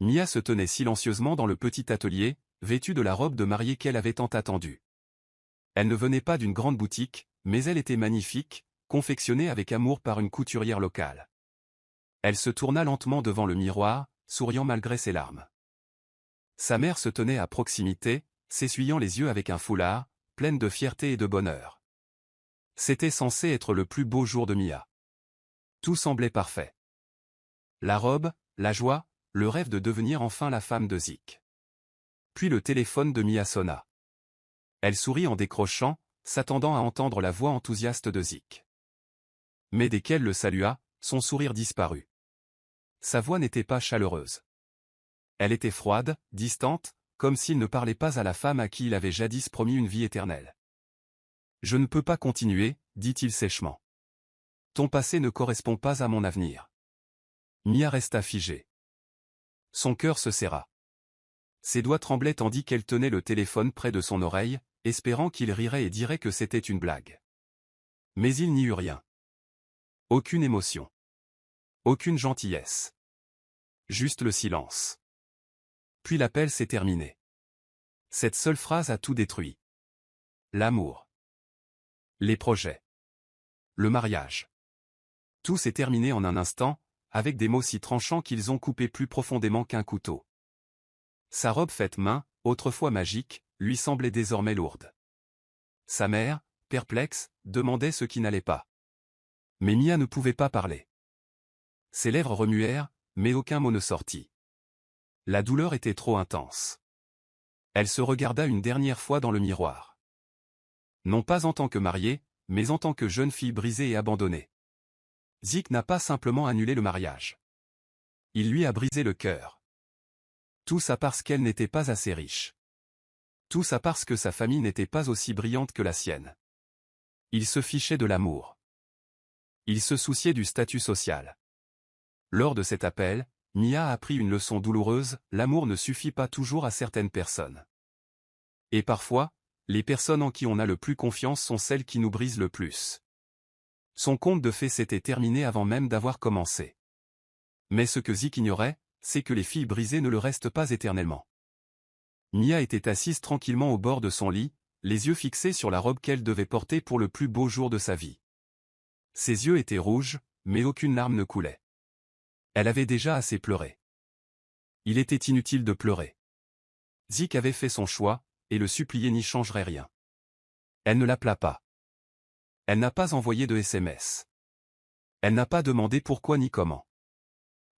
Mia se tenait silencieusement dans le petit atelier, vêtue de la robe de mariée qu'elle avait tant attendue. Elle ne venait pas d'une grande boutique, mais elle était magnifique, confectionnée avec amour par une couturière locale. Elle se tourna lentement devant le miroir, souriant malgré ses larmes. Sa mère se tenait à proximité, s'essuyant les yeux avec un foulard, pleine de fierté et de bonheur. C'était censé être le plus beau jour de Mia. Tout semblait parfait. La robe, la joie, le rêve de devenir enfin la femme de Zik. Puis le téléphone de Mia sonna. Elle sourit en décrochant, s'attendant à entendre la voix enthousiaste de Zik. Mais dès qu'elle le salua, son sourire disparut. Sa voix n'était pas chaleureuse. Elle était froide, distante, comme s'il ne parlait pas à la femme à qui il avait jadis promis une vie éternelle. « Je ne peux pas continuer, dit-il sèchement. Ton passé ne correspond pas à mon avenir. » Mia resta figée. Son cœur se serra. Ses doigts tremblaient tandis qu'elle tenait le téléphone près de son oreille, espérant qu'il rirait et dirait que c'était une blague. Mais il n'y eut rien. Aucune émotion. Aucune gentillesse. Juste le silence. Puis l'appel s'est terminé. Cette seule phrase a tout détruit. L'amour. Les projets. Le mariage. Tout s'est terminé en un instant, avec des mots si tranchants qu'ils ont coupé plus profondément qu'un couteau. Sa robe faite main, autrefois magique, lui semblait désormais lourde. Sa mère, perplexe, demandait ce qui n'allait pas. Mais Mia ne pouvait pas parler. Ses lèvres remuèrent, mais aucun mot ne sortit. La douleur était trop intense. Elle se regarda une dernière fois dans le miroir. Non pas en tant que mariée, mais en tant que jeune fille brisée et abandonnée. Zik n'a pas simplement annulé le mariage. Il lui a brisé le cœur. Tout ça parce qu'elle n'était pas assez riche. Tout ça parce que sa famille n'était pas aussi brillante que la sienne. Il se fichait de l'amour. Il se souciait du statut social. Lors de cet appel, Mia a appris une leçon douloureuse, l'amour ne suffit pas toujours à certaines personnes. Et parfois, les personnes en qui on a le plus confiance sont celles qui nous brisent le plus. Son conte de fées s'était terminé avant même d'avoir commencé. Mais ce que Zik ignorait, c'est que les filles brisées ne le restent pas éternellement. Mia était assise tranquillement au bord de son lit, les yeux fixés sur la robe qu'elle devait porter pour le plus beau jour de sa vie. Ses yeux étaient rouges, mais aucune larme ne coulait. Elle avait déjà assez pleuré. Il était inutile de pleurer. Zik avait fait son choix, et le supplier n'y changerait rien. Elle ne l'appela pas. Elle n'a pas envoyé de SMS. Elle n'a pas demandé pourquoi ni comment.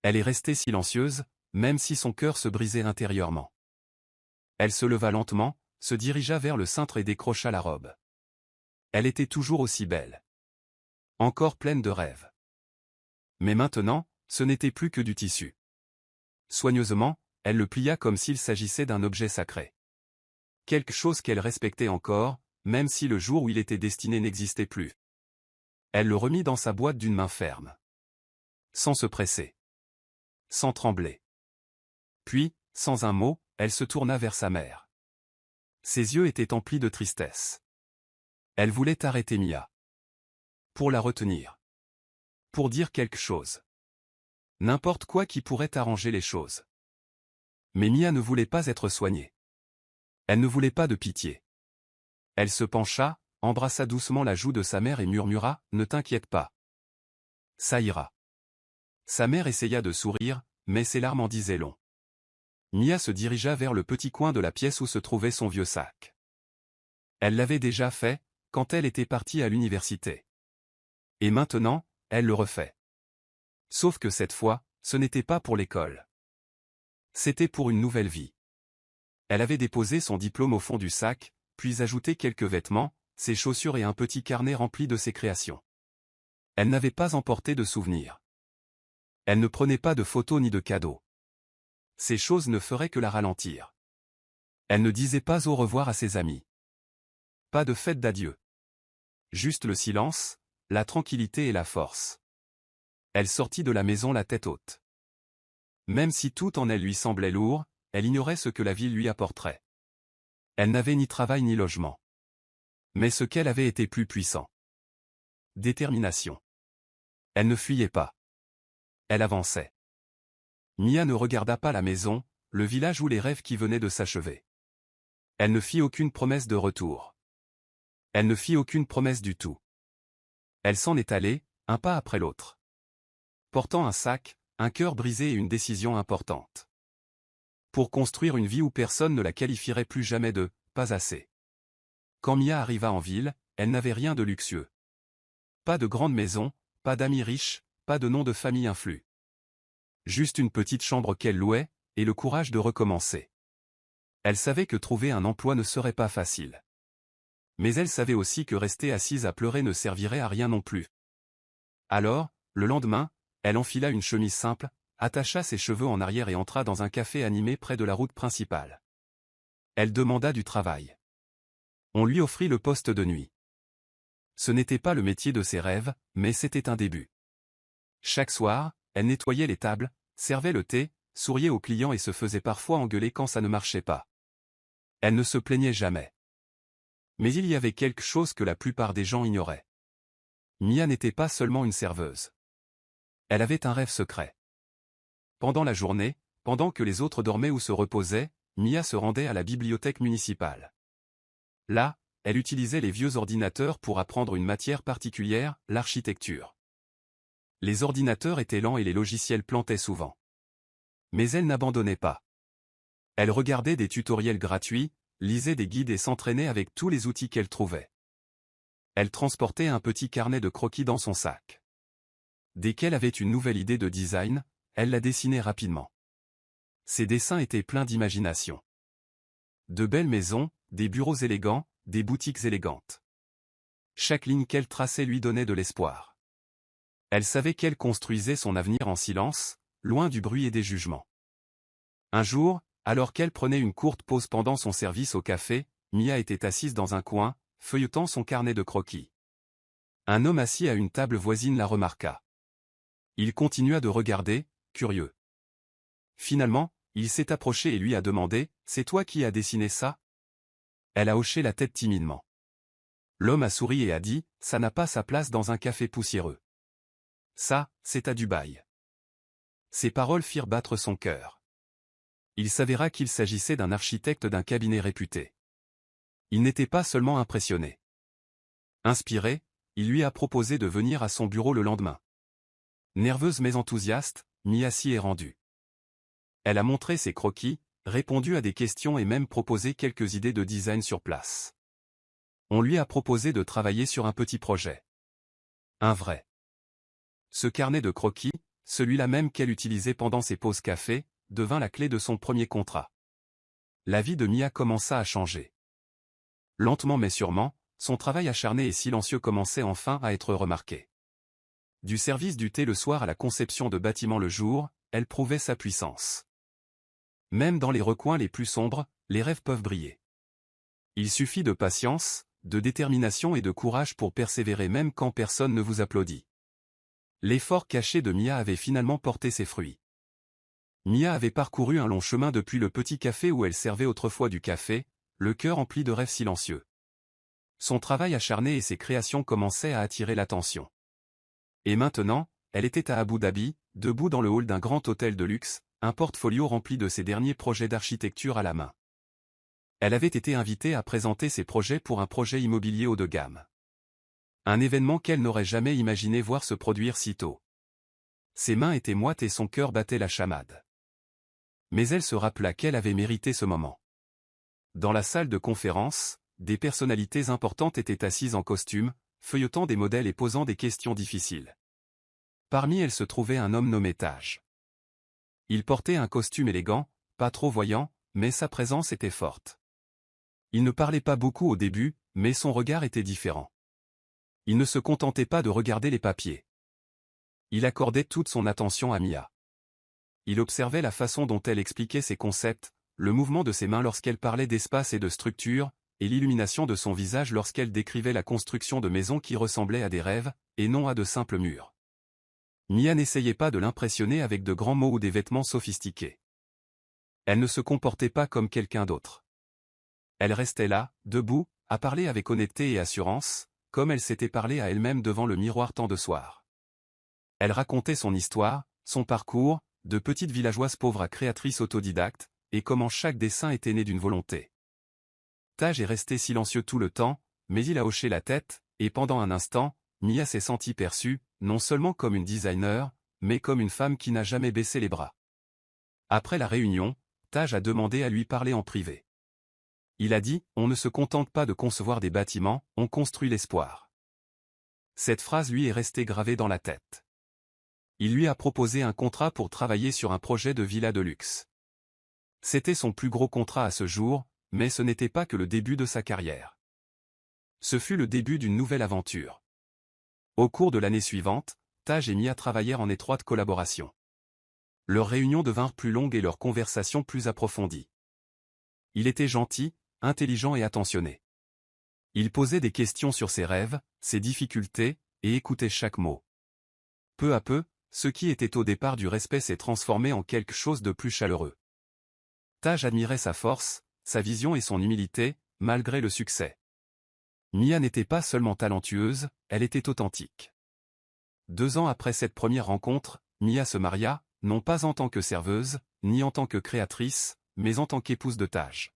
Elle est restée silencieuse, même si son cœur se brisait intérieurement. Elle se leva lentement, se dirigea vers le cintre et décrocha la robe. Elle était toujours aussi belle. Encore pleine de rêves. Mais maintenant, ce n'était plus que du tissu. Soigneusement, elle le plia comme s'il s'agissait d'un objet sacré. Quelque chose qu'elle respectait encore, même si le jour où il était destiné n'existait plus. Elle le remit dans sa boîte d'une main ferme. Sans se presser. Sans trembler. Puis, sans un mot, elle se tourna vers sa mère. Ses yeux étaient emplis de tristesse. Elle voulait arrêter Mia. Pour la retenir. Pour dire quelque chose. N'importe quoi qui pourrait arranger les choses. Mais Mia ne voulait pas être soignée. Elle ne voulait pas de pitié. Elle se pencha, embrassa doucement la joue de sa mère et murmura « Ne t'inquiète pas. Ça ira. » Sa mère essaya de sourire, mais ses larmes en disaient long. Mia se dirigea vers le petit coin de la pièce où se trouvait son vieux sac. Elle l'avait déjà fait, quand elle était partie à l'université. Et maintenant, elle le refait. Sauf que cette fois, ce n'était pas pour l'école. C'était pour une nouvelle vie. Elle avait déposé son diplôme au fond du sac, puis ajouté quelques vêtements, ses chaussures et un petit carnet rempli de ses créations. Elle n'avait pas emporté de souvenirs. Elle ne prenait pas de photos ni de cadeaux. Ces choses ne feraient que la ralentir. Elle ne disait pas au revoir à ses amis. Pas de fête d'adieu. Juste le silence, la tranquillité et la force. Elle sortit de la maison la tête haute. Même si tout en elle lui semblait lourd, elle ignorait ce que la vie lui apporterait. Elle n'avait ni travail ni logement. Mais ce qu'elle avait était plus puissant. Détermination. Elle ne fuyait pas. Elle avançait. Mia ne regarda pas la maison, le village ou les rêves qui venaient de s'achever. Elle ne fit aucune promesse de retour. Elle ne fit aucune promesse du tout. Elle s'en est allée, un pas après l'autre. Portant un sac, un cœur brisé et une décision importante. Pour construire une vie où personne ne la qualifierait plus jamais de « pas assez ». Quand Mia arriva en ville, elle n'avait rien de luxueux. Pas de grande maison, pas d'amis riches, pas de nom de famille influe. Juste une petite chambre qu'elle louait, et le courage de recommencer. Elle savait que trouver un emploi ne serait pas facile. Mais elle savait aussi que rester assise à pleurer ne servirait à rien non plus. Alors, le lendemain, elle enfila une chemise simple, attacha ses cheveux en arrière et entra dans un café animé près de la route principale. Elle demanda du travail. On lui offrit le poste de nuit. Ce n'était pas le métier de ses rêves, mais c'était un début. Chaque soir, elle nettoyait les tables, servait le thé, souriait aux clients et se faisait parfois engueuler quand ça ne marchait pas. Elle ne se plaignait jamais. Mais il y avait quelque chose que la plupart des gens ignoraient. Mia n'était pas seulement une serveuse. Elle avait un rêve secret. Pendant la journée, pendant que les autres dormaient ou se reposaient, Mia se rendait à la bibliothèque municipale. Là, elle utilisait les vieux ordinateurs pour apprendre une matière particulière, l'architecture. Les ordinateurs étaient lents et les logiciels plantaient souvent. Mais elle n'abandonnait pas. Elle regardait des tutoriels gratuits, lisait des guides et s'entraînait avec tous les outils qu'elle trouvait. Elle transportait un petit carnet de croquis dans son sac. Dès qu'elle avait une nouvelle idée de design, elle la dessinait rapidement. Ses dessins étaient pleins d'imagination. De belles maisons, des bureaux élégants, des boutiques élégantes. Chaque ligne qu'elle traçait lui donnait de l'espoir. Elle savait qu'elle construisait son avenir en silence, loin du bruit et des jugements. Un jour, alors qu'elle prenait une courte pause pendant son service au café, Mia était assise dans un coin, feuilletant son carnet de croquis. Un homme assis à une table voisine la remarqua. Il continua de regarder, curieux. Finalement, il s'est approché et lui a demandé « C'est toi qui as dessiné ça ?» Elle a hoché la tête timidement. L'homme a souri et a dit « Ça n'a pas sa place dans un café poussiéreux. Ça, c'est à Dubaï. » Ces paroles firent battre son cœur. Il s'avéra qu'il s'agissait d'un architecte d'un cabinet réputé. Il n'était pas seulement impressionné. Inspiré, il lui a proposé de venir à son bureau le lendemain. Nerveuse mais enthousiaste, Mia s'y est rendue. Elle a montré ses croquis, répondu à des questions et même proposé quelques idées de design sur place. On lui a proposé de travailler sur un petit projet. Un vrai. Ce carnet de croquis, celui-là même qu'elle utilisait pendant ses pauses café, devint la clé de son premier contrat. La vie de Mia commença à changer. Lentement mais sûrement, son travail acharné et silencieux commençait enfin à être remarqué. Du service du thé le soir à la conception de bâtiments le jour, elle prouvait sa puissance. Même dans les recoins les plus sombres, les rêves peuvent briller. Il suffit de patience, de détermination et de courage pour persévérer même quand personne ne vous applaudit. L'effort caché de Mia avait finalement porté ses fruits. Mia avait parcouru un long chemin depuis le petit café où elle servait autrefois du café, le cœur empli de rêves silencieux. Son travail acharné et ses créations commençaient à attirer l'attention. Et maintenant, elle était à Abu Dhabi, debout dans le hall d'un grand hôtel de luxe, un portfolio rempli de ses derniers projets d'architecture à la main. Elle avait été invitée à présenter ses projets pour un projet immobilier haut de gamme. Un événement qu'elle n'aurait jamais imaginé voir se produire si tôt. Ses mains étaient moites et son cœur battait la chamade. Mais elle se rappela qu'elle avait mérité ce moment. Dans la salle de conférence, des personnalités importantes étaient assises en costume, feuilletant des modèles et posant des questions difficiles. Parmi elles se trouvait un homme nommé Taj. Il portait un costume élégant, pas trop voyant, mais sa présence était forte. Il ne parlait pas beaucoup au début, mais son regard était différent. Il ne se contentait pas de regarder les papiers. Il accordait toute son attention à Mia. Il observait la façon dont elle expliquait ses concepts, le mouvement de ses mains lorsqu'elle parlait d'espace et de structure, et l'illumination de son visage lorsqu'elle décrivait la construction de maisons qui ressemblaient à des rêves, et non à de simples murs. Mia n'essayait pas de l'impressionner avec de grands mots ou des vêtements sophistiqués. Elle ne se comportait pas comme quelqu'un d'autre. Elle restait là, debout, à parler avec honnêteté et assurance, comme elle s'était parlé à elle-même devant le miroir tant de soirs. Elle racontait son histoire, son parcours, de petite villageoise pauvre à créatrice autodidacte, et comment chaque dessin était né d'une volonté. Taj est resté silencieux tout le temps, mais il a hoché la tête, et pendant un instant, Mia s'est sentie perçue, non seulement comme une designer, mais comme une femme qui n'a jamais baissé les bras. Après la réunion, Taj a demandé à lui parler en privé. Il a dit « On ne se contente pas de concevoir des bâtiments, on construit l'espoir ». Cette phrase lui est restée gravée dans la tête. Il lui a proposé un contrat pour travailler sur un projet de villa de luxe. C'était son plus gros contrat à ce jour, mais ce n'était pas que le début de sa carrière. Ce fut le début d'une nouvelle aventure. Au cours de l'année suivante, Taj et Mia travaillèrent en étroite collaboration. Leurs réunions devinrent plus longues et leurs conversations plus approfondies. Il était gentil, intelligent et attentionné. Il posait des questions sur ses rêves, ses difficultés, et écoutait chaque mot. Peu à peu, ce qui était au départ du respect s'est transformé en quelque chose de plus chaleureux. Taj admirait sa force, sa vision et son humilité, malgré le succès. Mia n'était pas seulement talentueuse, elle était authentique. 2 ans après cette première rencontre, Mia se maria, non pas en tant que serveuse, ni en tant que créatrice, mais en tant qu'épouse de Taj.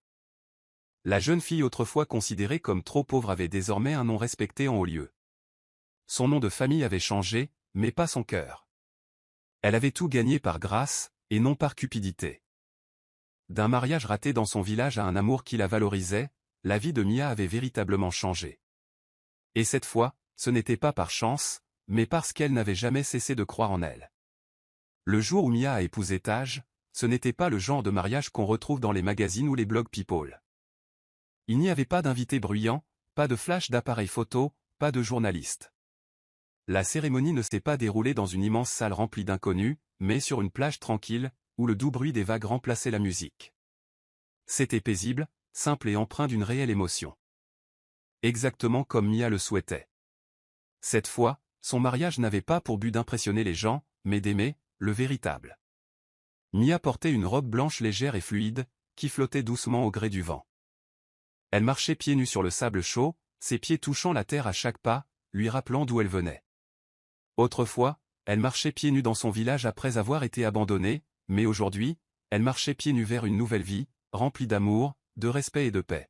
La jeune fille autrefois considérée comme trop pauvre avait désormais un nom respecté en haut lieu. Son nom de famille avait changé, mais pas son cœur. Elle avait tout gagné par grâce, et non par cupidité. D'un mariage raté dans son village à un amour qui la valorisait, la vie de Mia avait véritablement changé. Et cette fois, ce n'était pas par chance, mais parce qu'elle n'avait jamais cessé de croire en elle. Le jour où Mia a épousé Taj, ce n'était pas le genre de mariage qu'on retrouve dans les magazines ou les blogs People. Il n'y avait pas d'invités bruyants, pas de flash d'appareils photo, pas de journalistes. La cérémonie ne s'est pas déroulée dans une immense salle remplie d'inconnus, mais sur une plage tranquille, où le doux bruit des vagues remplaçait la musique. C'était paisible, simple et empreint d'une réelle émotion. Exactement comme Mia le souhaitait. Cette fois, son mariage n'avait pas pour but d'impressionner les gens, mais d'aimer, le véritable. Mia portait une robe blanche légère et fluide, qui flottait doucement au gré du vent. Elle marchait pieds nus sur le sable chaud, ses pieds touchant la terre à chaque pas, lui rappelant d'où elle venait. Autrefois, elle marchait pieds nus dans son village après avoir été abandonnée, mais aujourd'hui, elle marchait pieds nus vers une nouvelle vie, remplie d'amour, de respect et de paix.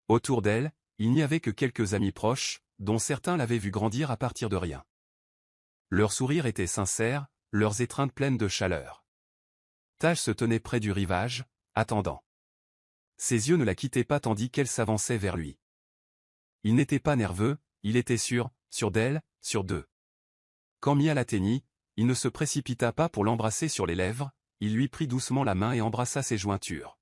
Autour d'elle, il n'y avait que quelques amis proches, dont certains l'avaient vue grandir à partir de rien. Leurs sourires étaient sincères, leurs étreintes pleines de chaleur. Taj se tenait près du rivage, attendant. Ses yeux ne la quittaient pas tandis qu'elle s'avançait vers lui. Il n'était pas nerveux, il était sûr d'elle, sûr d'eux. Quand Mia l'atteignit, il ne se précipita pas pour l'embrasser sur les lèvres, il lui prit doucement la main et embrassa ses jointures.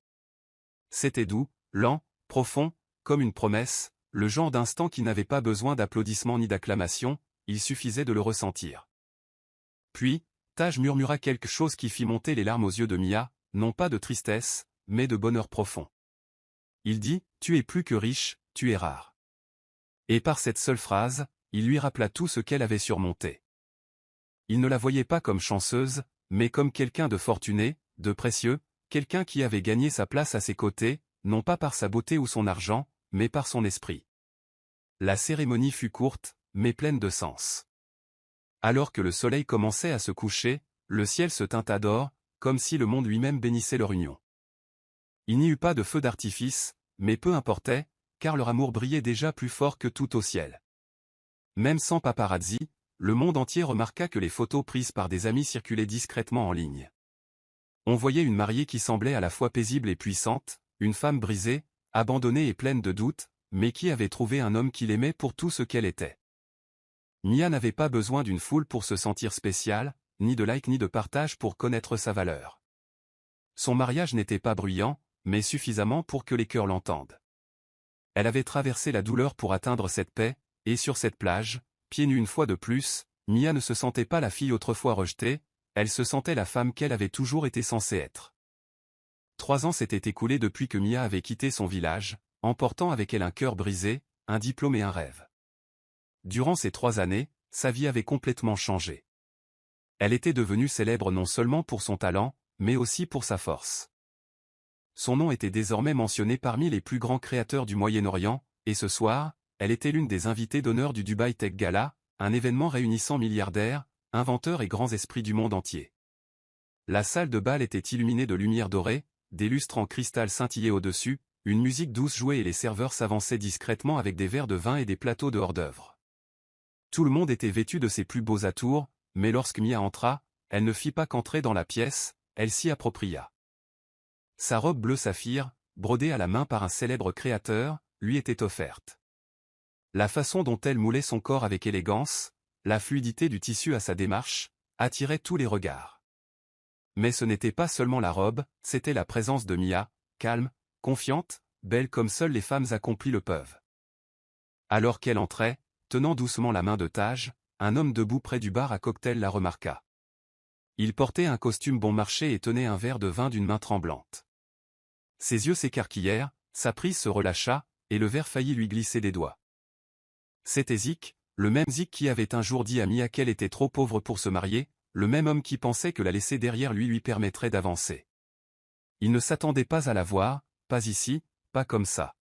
C'était doux, lent, profond, comme une promesse, le genre d'instant qui n'avait pas besoin d'applaudissements ni d'acclamations, il suffisait de le ressentir. Puis, Taj murmura quelque chose qui fit monter les larmes aux yeux de Mia, non pas de tristesse, mais de bonheur profond. Il dit « Tu es plus que riche, tu es rare ». Et par cette seule phrase, il lui rappela tout ce qu'elle avait surmonté. Il ne la voyait pas comme chanceuse, mais comme quelqu'un de fortuné, de précieux, quelqu'un qui avait gagné sa place à ses côtés, non pas par sa beauté ou son argent, mais par son esprit. La cérémonie fut courte, mais pleine de sens. Alors que le soleil commençait à se coucher, le ciel se teinta d'or, comme si le monde lui-même bénissait leur union. Il n'y eut pas de feu d'artifice, mais peu importait, car leur amour brillait déjà plus fort que tout au ciel. Même sans paparazzi, le monde entier remarqua que les photos prises par des amis circulaient discrètement en ligne. On voyait une mariée qui semblait à la fois paisible et puissante, une femme brisée, abandonnée et pleine de doutes, mais qui avait trouvé un homme qui l'aimait pour tout ce qu'elle était. Mia n'avait pas besoin d'une foule pour se sentir spéciale, ni de likes ni de partage pour connaître sa valeur. Son mariage n'était pas bruyant, mais suffisamment pour que les cœurs l'entendent. Elle avait traversé la douleur pour atteindre cette paix, et sur cette plage, pieds nus une fois de plus, Mia ne se sentait pas la fille autrefois rejetée, elle se sentait la femme qu'elle avait toujours été censée être. 3 ans s'étaient écoulés depuis que Mia avait quitté son village, emportant avec elle un cœur brisé, un diplôme et un rêve. Durant ces 3 années, sa vie avait complètement changé. Elle était devenue célèbre non seulement pour son talent, mais aussi pour sa force. Son nom était désormais mentionné parmi les plus grands créateurs du Moyen-Orient, et ce soir, elle était l'une des invitées d'honneur du Dubai Tech Gala, un événement réunissant milliardaires, inventeurs et grands esprits du monde entier. La salle de bal était illuminée de lumière dorée, des lustres en cristal scintillaient au-dessus, une musique douce jouait et les serveurs s'avançaient discrètement avec des verres de vin et des plateaux de hors-d'œuvre. Tout le monde était vêtu de ses plus beaux atours, mais lorsque Mia entra, elle ne fit pas qu'entrer dans la pièce, elle s'y appropria. Sa robe bleu saphir, brodée à la main par un célèbre créateur, lui était offerte. La façon dont elle moulait son corps avec élégance, la fluidité du tissu à sa démarche, attiraient tous les regards. Mais ce n'était pas seulement la robe, c'était la présence de Mia, calme, confiante, belle comme seules les femmes accomplies le peuvent. Alors qu'elle entrait, tenant doucement la main de Taj, un homme debout près du bar à cocktail la remarqua. Il portait un costume bon marché et tenait un verre de vin d'une main tremblante. Ses yeux s'écarquillèrent, sa prise se relâcha, et le verre faillit lui glisser des doigts. C'était Zik, le même Zik qui avait un jour dit à Mia qu'elle était trop pauvre pour se marier, le même homme qui pensait que la laisser derrière lui permettrait d'avancer. Il ne s'attendait pas à la voir, pas ici, pas comme ça.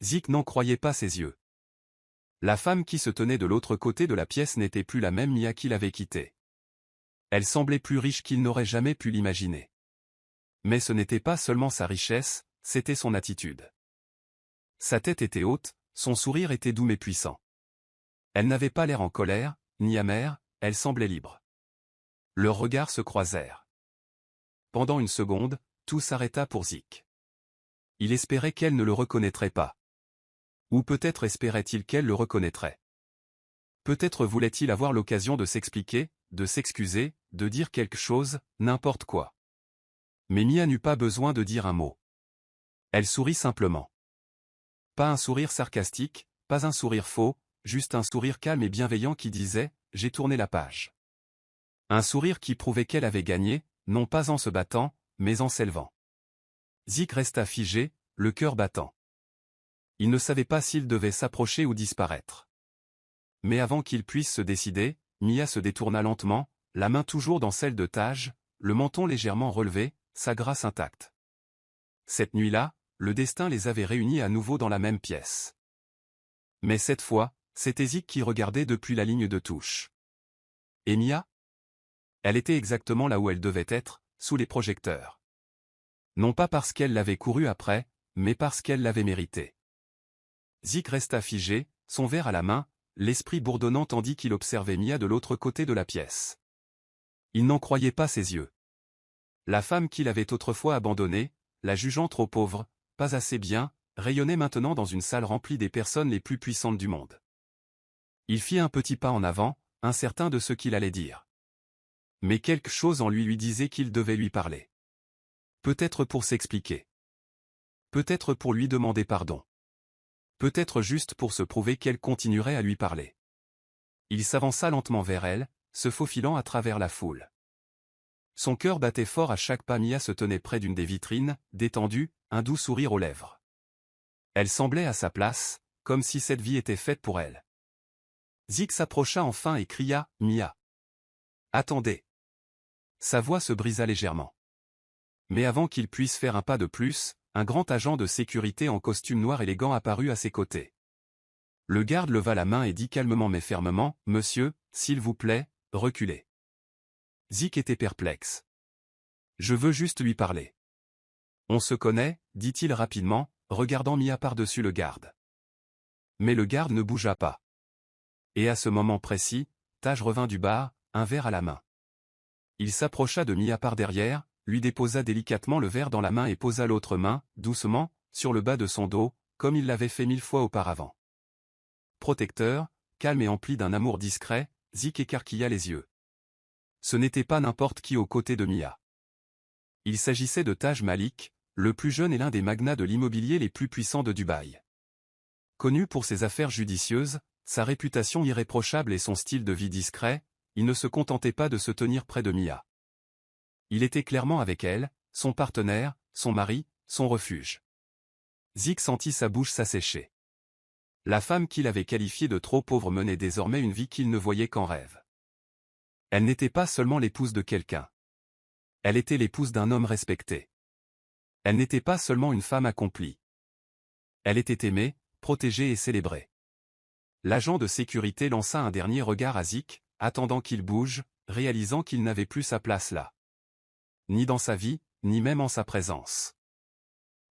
Zik n'en croyait pas ses yeux. La femme qui se tenait de l'autre côté de la pièce n'était plus la même Mia qu'il avait quittée. Elle semblait plus riche qu'il n'aurait jamais pu l'imaginer. Mais ce n'était pas seulement sa richesse, c'était son attitude. Sa tête était haute, son sourire était doux mais puissant. Elle n'avait pas l'air en colère, ni amère, elle semblait libre. Leurs regards se croisèrent. Pendant une seconde, tout s'arrêta pour Zik. Il espérait qu'elle ne le reconnaîtrait pas. Ou peut-être espérait-il qu'elle le reconnaîtrait. Peut-être voulait-il avoir l'occasion de s'expliquer, de s'excuser, de dire quelque chose, n'importe quoi. Mais Mia n'eut pas besoin de dire un mot. Elle sourit simplement. Pas un sourire sarcastique, pas un sourire faux, juste un sourire calme et bienveillant qui disait « J'ai tourné la page ». Un sourire qui prouvait qu'elle avait gagné, non pas en se battant, mais en s'élevant. Zik resta figé, le cœur battant. Il ne savait pas s'il devait s'approcher ou disparaître. Mais avant qu'il puisse se décider, Mia se détourna lentement, la main toujours dans celle de Taj, le menton légèrement relevé, sa grâce intacte. Cette nuit-là, le destin les avait réunis à nouveau dans la même pièce. Mais cette fois, c'était Zik qui regardait depuis la ligne de touche. Et Mia? Elle était exactement là où elle devait être, sous les projecteurs. Non pas parce qu'elle l'avait couru après, mais parce qu'elle l'avait mérité. Zik resta figé, son verre à la main, l'esprit bourdonnant tandis qu'il observait Mia de l'autre côté de la pièce. Il n'en croyait pas ses yeux. La femme qu'il avait autrefois abandonnée, la jugeant trop pauvre, pas assez bien, rayonnait maintenant dans une salle remplie des personnes les plus puissantes du monde. Il fit un petit pas en avant, incertain de ce qu'il allait dire. Mais quelque chose en lui disait qu'il devait lui parler. Peut-être pour s'expliquer. Peut-être pour lui demander pardon. Peut-être juste pour se prouver qu'elle continuerait à lui parler. Il s'avança lentement vers elle, se faufilant à travers la foule. Son cœur battait fort à chaque pas. Mia se tenait près d'une des vitrines, détendue, un doux sourire aux lèvres. Elle semblait à sa place, comme si cette vie était faite pour elle. Zik s'approcha enfin et cria « Mia !» Attendez. Sa voix se brisa légèrement. Mais avant qu'il puisse faire un pas de plus, un grand agent de sécurité en costume noir élégant apparut à ses côtés. Le garde leva la main et dit calmement mais fermement « Monsieur, s'il vous plaît, reculez. » Zik était perplexe. « Je veux juste lui parler. »« On se connaît, » dit-il rapidement, regardant Mia par-dessus le garde. Mais le garde ne bougea pas. Et à ce moment précis, Taj revint du bar, un verre à la main. Il s'approcha de Mia par derrière, lui déposa délicatement le verre dans la main et posa l'autre main, doucement, sur le bas de son dos, comme il l'avait fait 1000 fois auparavant. Protecteur, calme et empli d'un amour discret, Zik écarquilla les yeux. Ce n'était pas n'importe qui aux côtés de Mia. Il s'agissait de Taj Malik, le plus jeune et l'un des magnats de l'immobilier les plus puissants de Dubaï. Connu pour ses affaires judicieuses, sa réputation irréprochable et son style de vie discret, il ne se contentait pas de se tenir près de Mia. Il était clairement avec elle, son partenaire, son mari, son refuge. Zik sentit sa bouche s'assécher. La femme qu'il avait qualifiée de trop pauvre menait désormais une vie qu'il ne voyait qu'en rêve. Elle n'était pas seulement l'épouse de quelqu'un. Elle était l'épouse d'un homme respecté. Elle n'était pas seulement une femme accomplie. Elle était aimée, protégée et célébrée. L'agent de sécurité lança un dernier regard à Zik, attendant qu'il bouge, réalisant qu'il n'avait plus sa place là. ni dans sa vie, ni même en sa présence.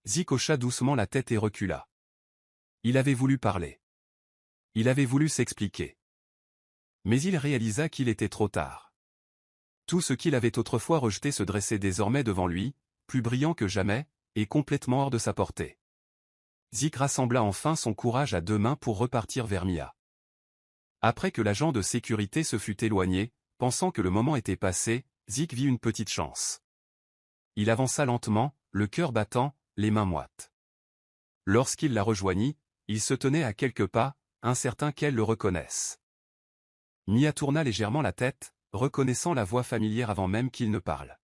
Zik hocha doucement la tête et recula. Il avait voulu parler. Il avait voulu s'expliquer. Mais il réalisa qu'il était trop tard. Tout ce qu'il avait autrefois rejeté se dressait désormais devant lui, plus brillant que jamais, et complètement hors de sa portée. Zik rassembla enfin son courage à deux mains pour repartir vers Mia. Après que l'agent de sécurité se fut éloigné, pensant que le moment était passé, Zik vit une petite chance. Il avança lentement, le cœur battant, les mains moites. Lorsqu'il la rejoignit, il se tenait à quelques pas, incertain qu'elle le reconnaisse. Mia tourna légèrement la tête, reconnaissant la voix familière avant même qu'il ne parle.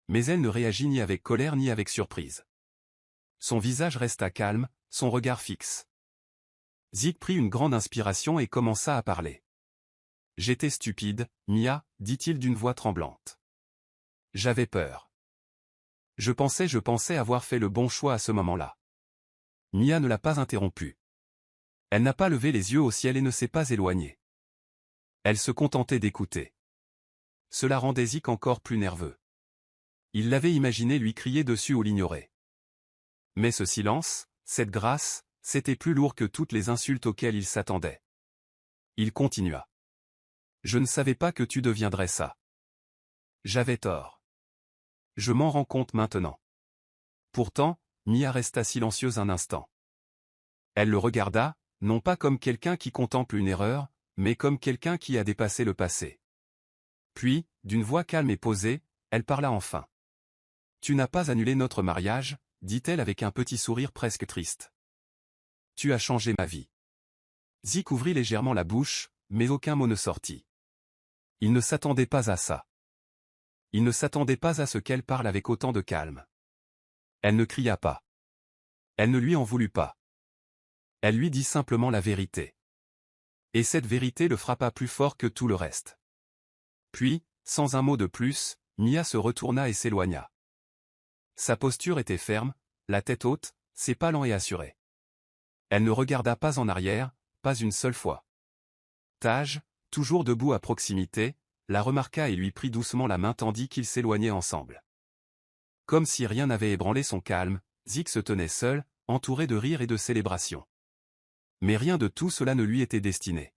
Mais elle ne réagit ni avec colère ni avec surprise. Son visage resta calme, son regard fixe. Zik prit une grande inspiration et commença à parler. « J'étais stupide, Mia, dit-il d'une voix tremblante. J'avais peur. Je pensais avoir fait le bon choix à ce moment-là. » Mia ne l'a pas interrompu. Elle n'a pas levé les yeux au ciel et ne s'est pas éloignée. Elle se contentait d'écouter. Cela rendait Zik encore plus nerveux. Il l'avait imaginé lui crier dessus ou l'ignorer. Mais ce silence, cette grâce, c'était plus lourd que toutes les insultes auxquelles il s'attendait. Il continua. « Je ne savais pas que tu deviendrais ça. J'avais tort. Je m'en rends compte maintenant. » Pourtant, Mia resta silencieuse un instant. Elle le regarda, non pas comme quelqu'un qui contemple une erreur, mais comme quelqu'un qui a dépassé le passé. Puis, d'une voix calme et posée, elle parla enfin. « Tu n'as pas annulé notre mariage, dit-elle avec un petit sourire presque triste. Tu as changé ma vie. » Zik ouvrit légèrement la bouche, mais aucun mot ne sortit. Il ne s'attendait pas à ça. Il ne s'attendait pas à ce qu'elle parle avec autant de calme. Elle ne cria pas. Elle ne lui en voulut pas. Elle lui dit simplement la vérité. Et cette vérité le frappa plus fort que tout le reste. Puis, sans un mot de plus, Mia se retourna et s'éloigna. Sa posture était ferme, la tête haute, ses pas lents et assurés. Elle ne regarda pas en arrière, pas une seule fois. Taj, toujours debout à proximité, la remarqua et lui prit doucement la main tandis qu'ils s'éloignaient ensemble. Comme si rien n'avait ébranlé son calme, Zik se tenait seul, entouré de rires et de célébrations. Mais rien de tout cela ne lui était destiné.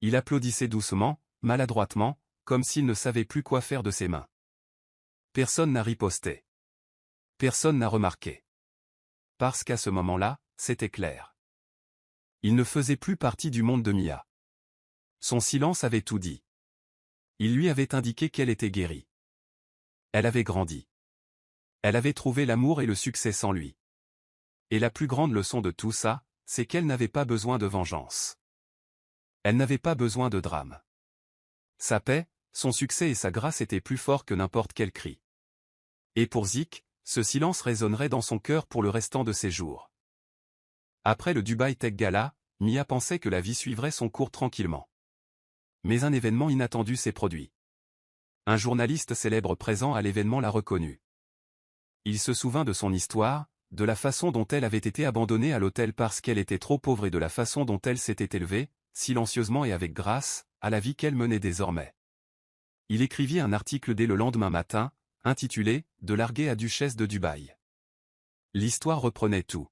Il applaudissait doucement, maladroitement, comme s'il ne savait plus quoi faire de ses mains. Personne n'a riposté. Personne n'a remarqué. Parce qu'à ce moment-là, c'était clair. Il ne faisait plus partie du monde de Mia. Son silence avait tout dit. Il lui avait indiqué qu'elle était guérie. Elle avait grandi. Elle avait trouvé l'amour et le succès sans lui. Et la plus grande leçon de tout ça, c'est qu'elle n'avait pas besoin de vengeance. Elle n'avait pas besoin de drame. Sa paix, son succès et sa grâce étaient plus forts que n'importe quel cri. Et pour Zik, ce silence résonnerait dans son cœur pour le restant de ses jours. Après le Dubai Tech Gala, Mia pensait que la vie suivrait son cours tranquillement. Mais un événement inattendu s'est produit. Un journaliste célèbre présent à l'événement l'a reconnue. Il se souvint de son histoire, de la façon dont elle avait été abandonnée à l'hôtel parce qu'elle était trop pauvre et de la façon dont elle s'était élevée, silencieusement et avec grâce, à la vie qu'elle menait désormais. Il écrivit un article dès le lendemain matin, intitulé « De larguer à Duchesse de Dubaï ». L'histoire reprenait tout.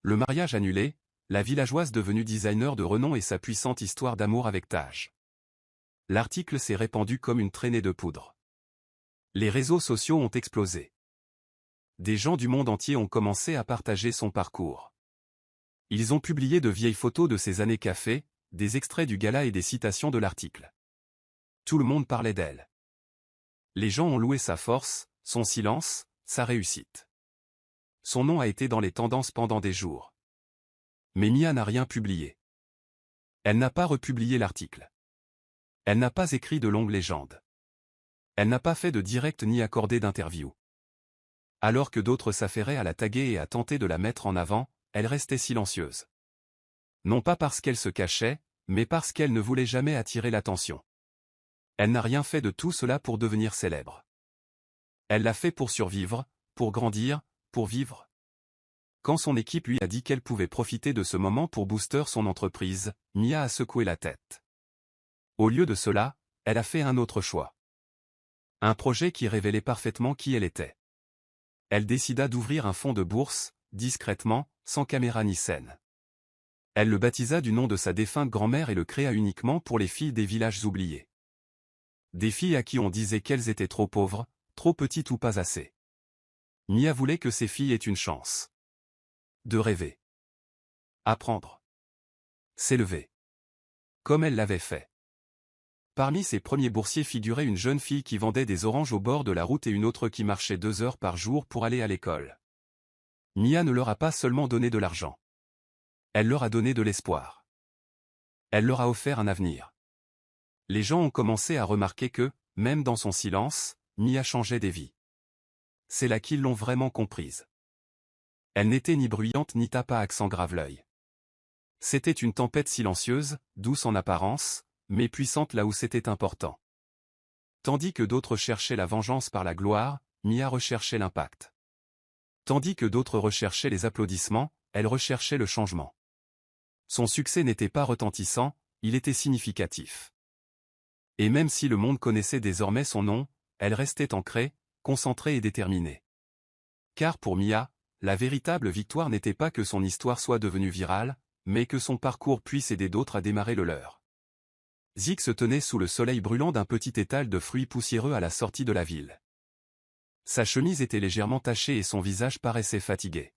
Le mariage annulé, la villageoise devenue designer de renom et sa puissante histoire d'amour avec Taj. L'article s'est répandu comme une traînée de poudre. Les réseaux sociaux ont explosé. Des gens du monde entier ont commencé à partager son parcours. Ils ont publié de vieilles photos de ses années café, des extraits du gala et des citations de l'article. Tout le monde parlait d'elle. Les gens ont loué sa force, son silence, sa réussite. Son nom a été dans les tendances pendant des jours. Mais Mia n'a rien publié. Elle n'a pas republié l'article. Elle n'a pas écrit de longues légendes. Elle n'a pas fait de direct ni accordé d'interview. Alors que d'autres s'affairaient à la taguer et à tenter de la mettre en avant, elle restait silencieuse. Non pas parce qu'elle se cachait, mais parce qu'elle ne voulait jamais attirer l'attention. Elle n'a rien fait de tout cela pour devenir célèbre. Elle l'a fait pour survivre, pour grandir, pour vivre. Quand son équipe lui a dit qu'elle pouvait profiter de ce moment pour booster son entreprise, Mia a secoué la tête. Au lieu de cela, elle a fait un autre choix. Un projet qui révélait parfaitement qui elle était. Elle décida d'ouvrir un fonds de bourse, discrètement, sans caméra ni scène. Elle le baptisa du nom de sa défunte grand-mère et le créa uniquement pour les filles des villages oubliés. Des filles à qui on disait qu'elles étaient trop pauvres, trop petites ou pas assez. Mia voulait que ces filles aient une chance. De rêver. Apprendre. S'élever. Comme elle l'avait fait. Parmi ses premiers boursiers figurait une jeune fille qui vendait des oranges au bord de la route et une autre qui marchait 2 heures par jour pour aller à l'école. Mia ne leur a pas seulement donné de l'argent. Elle leur a donné de l'espoir. Elle leur a offert un avenir. Les gens ont commencé à remarquer que, même dans son silence, Mia changeait des vies. C'est là qu'ils l'ont vraiment comprise. Elle n'était ni bruyante ni tapa accent grave l'œil. C'était une tempête silencieuse, douce en apparence, mais puissante là où c'était important. Tandis que d'autres cherchaient la vengeance par la gloire, Mia recherchait l'impact. Tandis que d'autres recherchaient les applaudissements, elle recherchait le changement. Son succès n'était pas retentissant, il était significatif. Et même si le monde connaissait désormais son nom, elle restait ancrée, concentrée et déterminée. Car pour Mia, la véritable victoire n'était pas que son histoire soit devenue virale, mais que son parcours puisse aider d'autres à démarrer le leur. Zig se tenait sous le soleil brûlant d'un petit étal de fruits poussiéreux à la sortie de la ville. Sa chemise était légèrement tachée et son visage paraissait fatigué.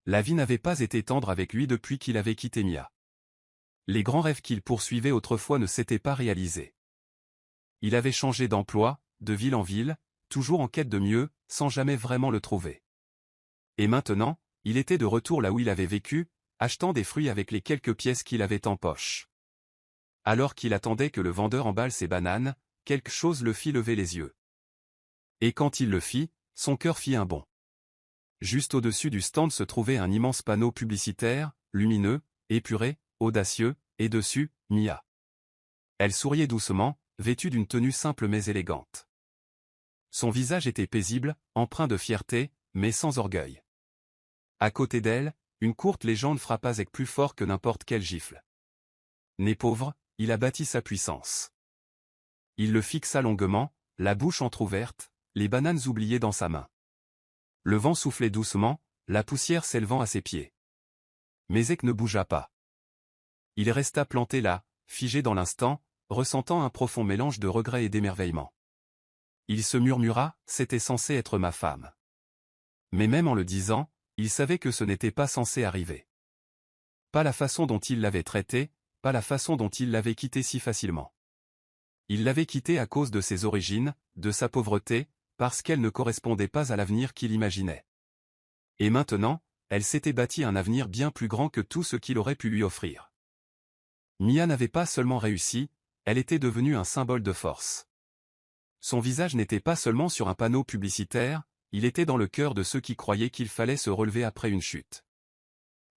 La vie n'avait pas été tendre avec lui depuis qu'il avait quitté Mia. Les grands rêves qu'il poursuivait autrefois ne s'étaient pas réalisés. Il avait changé d'emploi, de ville en ville, toujours en quête de mieux, sans jamais vraiment le trouver. Et maintenant, il était de retour là où il avait vécu, achetant des fruits avec les quelques pièces qu'il avait en poche. Alors qu'il attendait que le vendeur emballe ses bananes, quelque chose le fit lever les yeux. Et quand il le fit, son cœur fit un bond. Juste au-dessus du stand se trouvait un immense panneau publicitaire, lumineux, épuré, audacieux, et dessus, Mia. Elle souriait doucement, vêtue d'une tenue simple mais élégante. Son visage était paisible, empreint de fierté, mais sans orgueil. À côté d'elle, une courte légende frappa avec plus fort que n'importe quelle gifle. Né pauvre, il a bâti sa puissance. Il le fixa longuement, la bouche entr'ouverte, les bananes oubliées dans sa main. Le vent soufflait doucement, la poussière s'élevant à ses pieds. Mais Zek ne bougea pas. Il resta planté là, figé dans l'instant, ressentant un profond mélange de regret et d'émerveillement. Il se murmura, c'était censé être ma femme. Mais même en le disant, il savait que ce n'était pas censé arriver. Pas la façon dont il l'avait traitée, pas la façon dont il l'avait quittée si facilement. Il l'avait quittée à cause de ses origines, de sa pauvreté, parce qu'elle ne correspondait pas à l'avenir qu'il imaginait. Et maintenant, elle s'était bâtie un avenir bien plus grand que tout ce qu'il aurait pu lui offrir. Mia n'avait pas seulement réussi, elle était devenue un symbole de force. Son visage n'était pas seulement sur un panneau publicitaire, il était dans le cœur de ceux qui croyaient qu'il fallait se relever après une chute.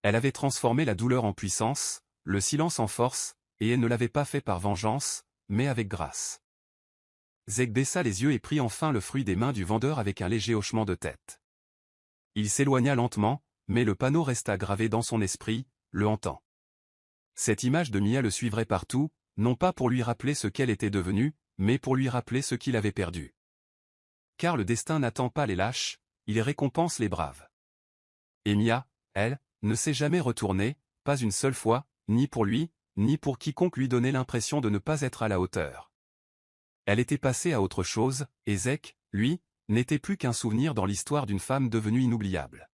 Elle avait transformé la douleur en puissance, le silence en force, et elle ne l'avait pas fait par vengeance, mais avec grâce. Zek baissa les yeux et prit enfin le fruit des mains du vendeur avec un léger hochement de tête. Il s'éloigna lentement, mais le panneau resta gravé dans son esprit, le hantant. Cette image de Mia le suivrait partout, non pas pour lui rappeler ce qu'elle était devenue, mais pour lui rappeler ce qu'il avait perdu. Car le destin n'attend pas les lâches, il récompense les braves. Et Mia, elle, ne s'est jamais retournée, pas une seule fois, ni pour lui, ni pour quiconque lui donnait l'impression de ne pas être à la hauteur. Elle était passée à autre chose, et Zek, lui, n'était plus qu'un souvenir dans l'histoire d'une femme devenue inoubliable.